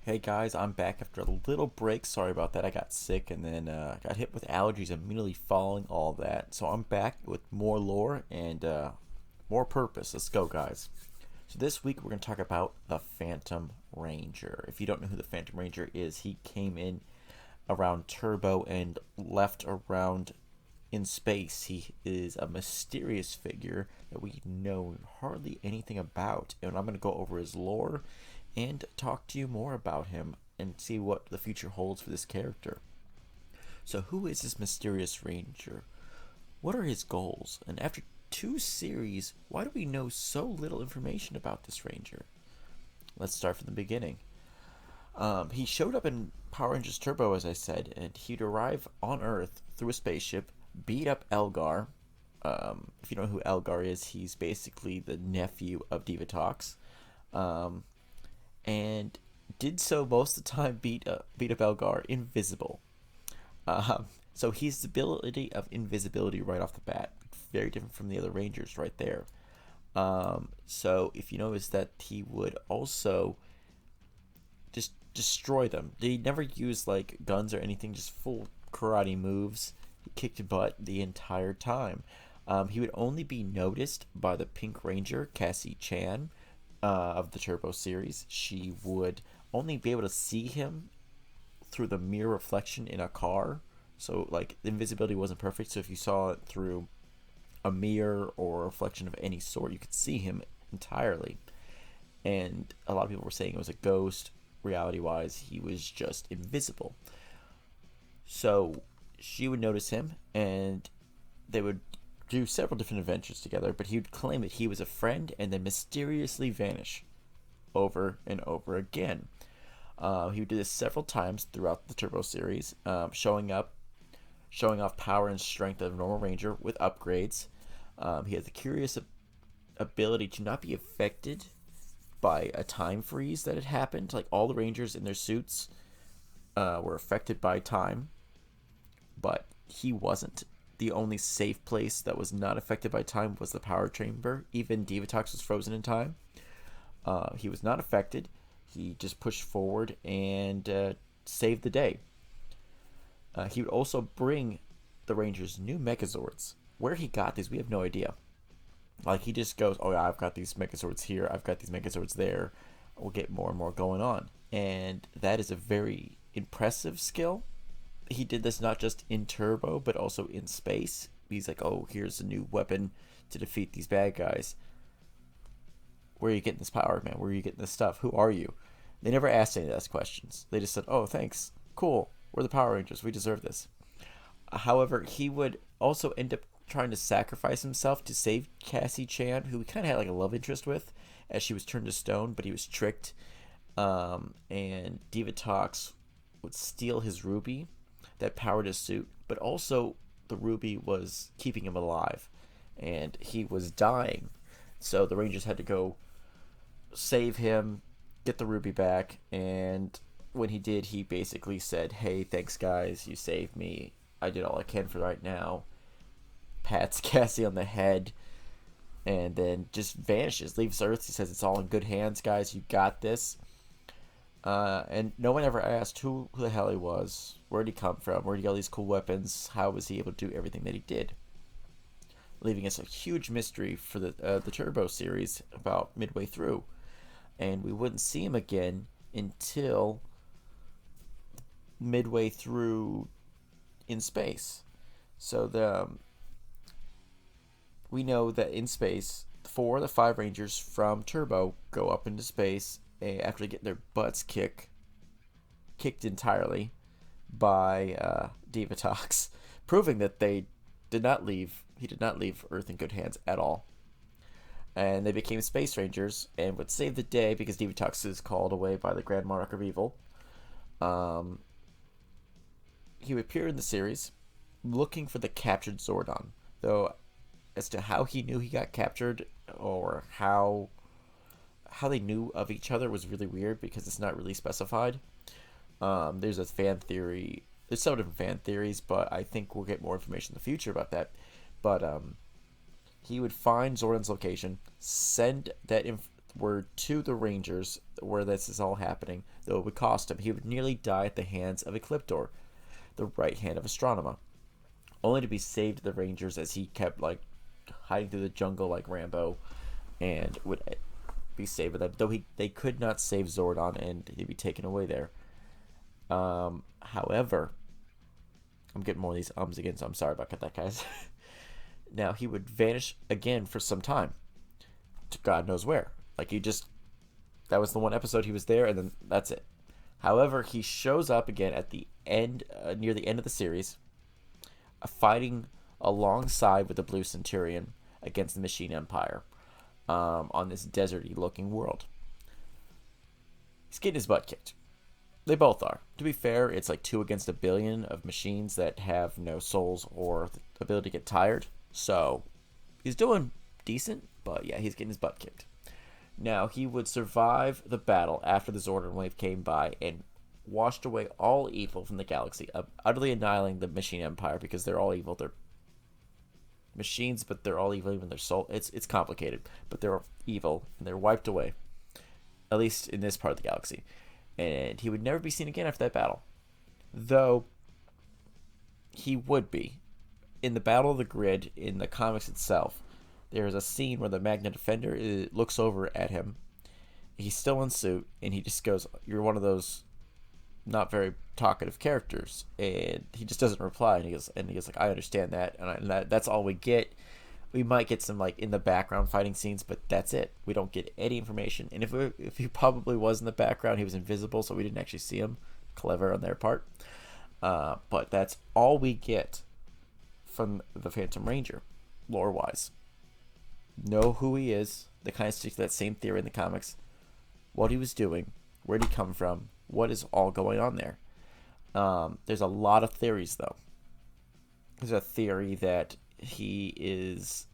Hey guys, I'm back after a little break. Sorry about that. I got sick and then got hit with allergies immediately following all that. So I'm back with more lore and more purpose. Let's go, guys. So this week we're going to talk about the Phantom Ranger. If you don't know who the Phantom Ranger is, he came in around Turbo and left around in space. He is a mysterious figure that we know hardly anything about, and I'm going to go over his lore and talk to you more about him and see what the future holds for this character. So, who is this mysterious ranger? What are his goals? And after two series, why do we know so little information about this ranger? Let's start from the beginning. He showed up in Power Rangers Turbo, as I said, and he'd arrive on Earth through a spaceship, beat up Elgar. If you don't know who Elgar is, he's basically the nephew of Divatox. And did so most of the time beat up Elgar invisible. So his ability of invisibility right off the bat, very different from the other Rangers right there. So if you notice that he would also just destroy them. They never used like guns or anything, just full karate moves. He kicked butt the entire time. He would only be noticed by the Pink Ranger, Cassie Chan, of the Turbo series. She would only be able to see him through the mirror reflection in a car. So, like, the invisibility wasn't perfect. So, if you saw it through a mirror or a reflection of any sort, you could see him entirely. And a lot of people were saying it was a ghost. Reality wise, he was just invisible. So, she would notice him, and they would do several different adventures together, but he would claim that he was a friend and then mysteriously vanish over and over again. He would do this several times throughout the Turbo series, showing off power and strength of a normal Ranger with upgrades. He has the curious ability to not be affected by a time freeze that had happened. Like all the Rangers in their suits were affected by time, but he wasn't. The only safe place that was not affected by time was the power chamber. Even Divatox was frozen in time. He was not affected. He just pushed forward and saved the day. He would also bring the Rangers new Megazords. Where he got these, we have no idea. Like, he just goes, oh yeah, I've got these Megazords here, I've got these Megazords there. We'll get more and more going on. And that is a very impressive skill. He did this not just in Turbo, but also in space. He's like, oh, here's a new weapon to defeat these bad guys. Where are you getting this power, man? Where are you getting this stuff? Who are you? They never asked any of those questions. They just said, oh, thanks. Cool. We're the Power Rangers. We deserve this. However, he would also end up trying to sacrifice himself to save Cassie Chan, who he kind of had like a love interest with, as she was turned to stone, but he was tricked. And Divatox would steal his ruby that powered his suit, but also the ruby was keeping him alive, and he was dying. So the Rangers had to go save him, get the ruby back, and when he did, he basically said, hey, thanks guys, you saved me. I did all I can for right now. Pats Cassie on the head, and then just vanishes, leaves Earth. He says, it's all in good hands, guys, you got this. And no one ever asked who the hell he was, where did he come from, where did he get all these cool weapons, how was he able to do everything that he did, leaving us a huge mystery for the Turbo series about midway through. And we wouldn't see him again until midway through in space. So we know that in space, 4 of the 5 Rangers from Turbo go up into space after getting their butts kicked entirely by Divatox, proving that he did not leave Earth in good hands at all. And they became Space Rangers and would save the day because Divatox is called away by the Grand Monarch of Evil. He would appear in the series looking for the captured Zordon, though as to how he knew he got captured or how they knew of each other was really weird because it's not really specified. There's a fan theory. There's several different fan theories, but I think we'll get more information in the future about that. But he would find Zordon's location, send that were to the Rangers where this is all happening, though it would cost him. He would nearly die at the hands of Ecliptor, the right hand of Astronema, only to be saved to the Rangers as he kept like hiding through the jungle like Rambo, and would be saved with them. Though they could not save Zordon, and he'd be taken away there. However, I'm getting more of these ums again, so I'm sorry about that, guys. Now he would vanish again for some time, to God knows where. Like that was the one episode he was there, and then that's it. However, he shows up again at the end, near the end of the series, fighting alongside with the Blue Centurion against the Machine Empire on this deserty-looking world. He's getting his butt kicked. They both are. To be fair, it's like 2 against 1 billion of machines that have no souls or the ability to get tired. So he's doing decent, but yeah, he's getting his butt kicked. Now, he would survive the battle after the Zordon wave came by and washed away all evil from the galaxy, utterly annihilating the Machine Empire because they're all evil. They're machines, but they're all evil, even their soul. It's complicated, but they're evil, and they're wiped away, at least in this part of the galaxy. And he would never be seen again after that battle. Though, he would be. In the Battle of the Grid, in the comics itself, there's a scene where the Magna Defender looks over at him. He's still in suit, and he just goes, "You're one of those not very talkative characters." And he just doesn't reply, and he goes like, "I understand that," and that's all we get. We might get some like in the background fighting scenes, but that's it. We don't get any information. And if he probably was in the background, he was invisible, so we didn't actually see him. Clever on their part. But that's all we get from the Phantom Ranger, lore-wise. Know who he is. They kind of stick to that same theory in the comics. What he was doing, where did he come from, what is all going on there. There's a lot of theories, though. There's a theory that he is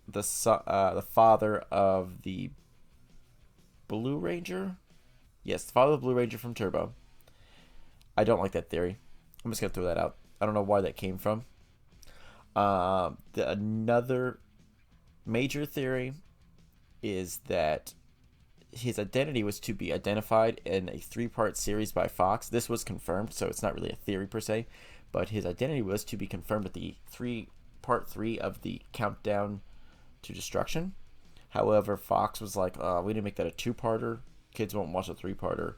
the father of the Blue Ranger. Yes, the father of the Blue Ranger from Turbo. I don't like that theory. I'm just going to throw that out. I don't know why that came from. Another major theory is that his identity was to be identified in a 3-part series by Fox. This was confirmed, so it's not really a theory per se, but his identity was to be confirmed at the part 3 of the Countdown to Destruction. However, Fox was like, we didn't make that a 2-parter. Kids won't watch a 3-parter.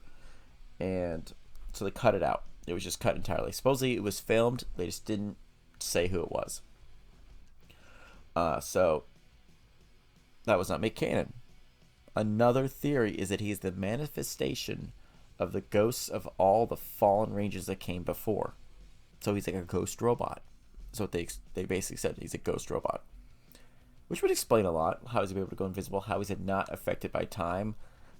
And so they cut it out. It was just cut entirely. Supposedly it was filmed. They just didn't say who it was. So that was not made canon. Another theory is that he's the manifestation of the ghosts of all the fallen Rangers that came before. So he's like a ghost robot. So what they basically said, he's a ghost robot. Which would explain a lot. How is he able to go invisible? How is he not affected by time?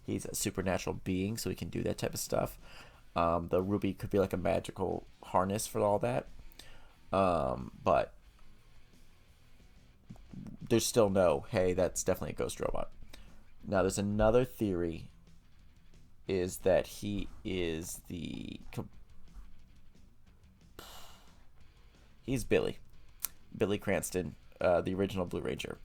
He's a supernatural being, so he can do that type of stuff. The Ruby could be like a magical harness for all that. But there's still no, hey, that's definitely a ghost robot. Now, there's another theory, is that he is he's Billy Cranston, the original Blue Ranger.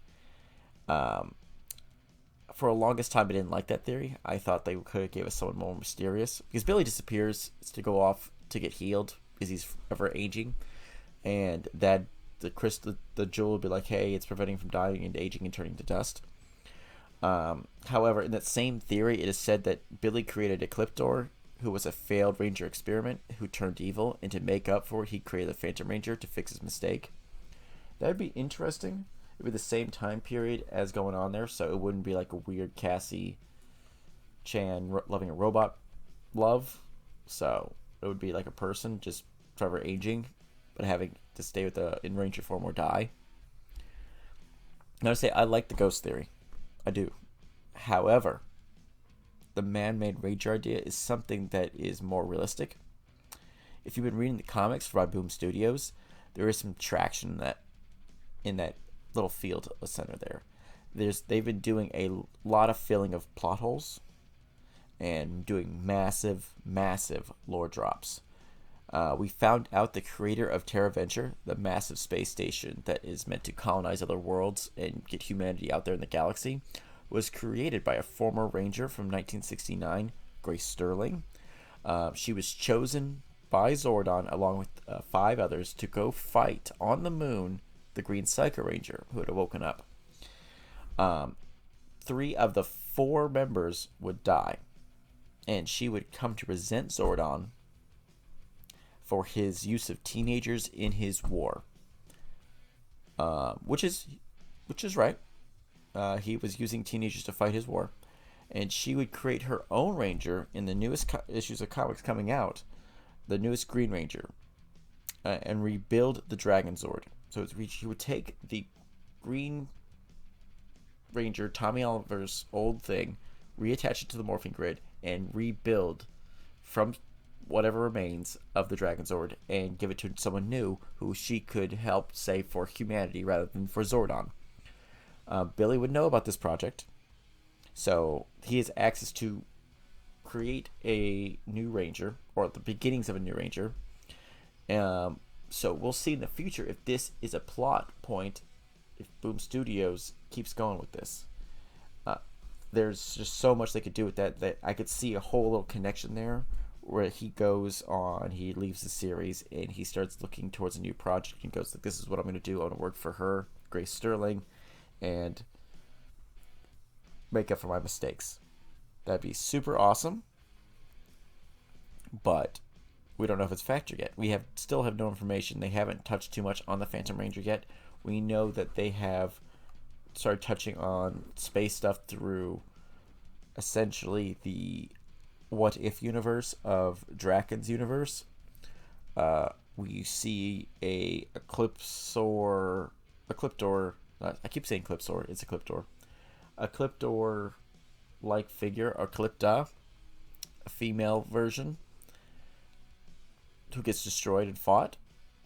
For the longest time, I didn't like that theory. I thought they could have gave us someone more mysterious, because Billy disappears to go off to get healed because he's ever aging, and that the jewel would be like, hey, it's preventing him from dying and aging and turning to dust. However, in that same theory, it is said that Billy created Ecliptor, who was a failed Ranger experiment, who turned evil, and to make up for it, he created the Phantom Ranger to fix his mistake. That would be interesting. It would be the same time period as going on there, so it wouldn't be like a weird Cassie Chan loving a robot love. So it would be like a person just forever aging, but having to stay in Ranger form or die. Now to say, I like the ghost theory. I do. However, the man-made Ranger idea is something that is more realistic. If you've been reading the comics by Boom Studios, there is some traction in that little field center there. They've been doing a lot of filling of plot holes and doing massive lore drops. We found out the creator of Terra Venture, the massive space station that is meant to colonize other worlds and get humanity out there in the galaxy, was created by a former Ranger from 1969, Grace Sterling. She was chosen by Zordon along with 5 others to go fight on the moon the Green Psycho Ranger who had woken up. 3 of the 4 members would die, and she would come to resent Zordon for his use of teenagers in his war, which is right. He was using teenagers to fight his war, and she would create her own Ranger in the newest issues of comics coming out, the newest Green Ranger, and rebuild the Dragon Zord. So she would take the Green Ranger, Tommy Oliver's old thing, reattach it to the morphing grid, and rebuild from whatever remains of the Dragon Zord and give it to someone new who she could help save for humanity rather than for Zordon. Billy would know about this project, so he has access to create a new Ranger, or the beginnings of a new Ranger. So we'll see in the future if this is a plot point, if Boom Studios keeps going with this. There's just so much they could do with that I could see a whole little connection there, where he leaves the series and he starts looking towards a new project and goes like, this is what I'm going to do. I want to work for her, Grace Sterling, and make up for my mistakes. That'd be super awesome, but we don't know if it's factored yet. We still have no information. They haven't touched too much on the Phantom Ranger yet. We know that they have started touching on space stuff through essentially the What If universe of Draken's universe. We see a Ecliptor. I keep saying Ecliptor. It's Ecliptor. Ecliptor-like figure, Eclipta, a female version, who gets destroyed and fought.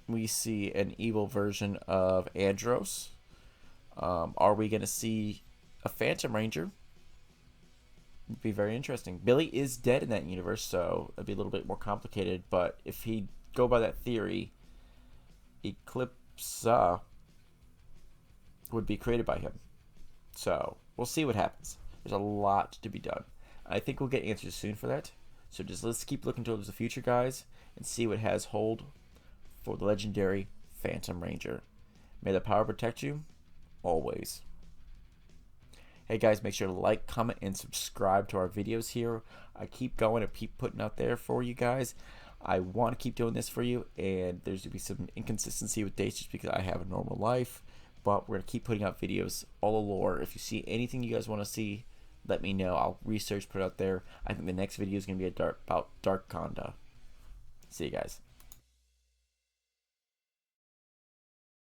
We see an evil version of Andros. Are we going to see a Phantom Ranger? It'd be very interesting. Billy is dead in that universe, so it'd be a little bit more complicated. But if he go by that theory, Eclipsa would be created by him. So we'll see what happens. There's a lot to be done. I think we'll get answers soon for that. So just let's keep looking towards the future, guys, and see what has hold for the legendary Phantom Ranger. May the power protect you always. Hey guys, make sure to like, comment, and subscribe to our videos here. I keep going and keep putting out there for you guys. I want to keep doing this for you, and there's going to be some inconsistency with dates just because I have a normal life. But we're going to keep putting out videos, all the lore. If you see anything you guys want to see, let me know. I'll research, put it out there. I think the next video is going to be about Dark Conda. See you guys.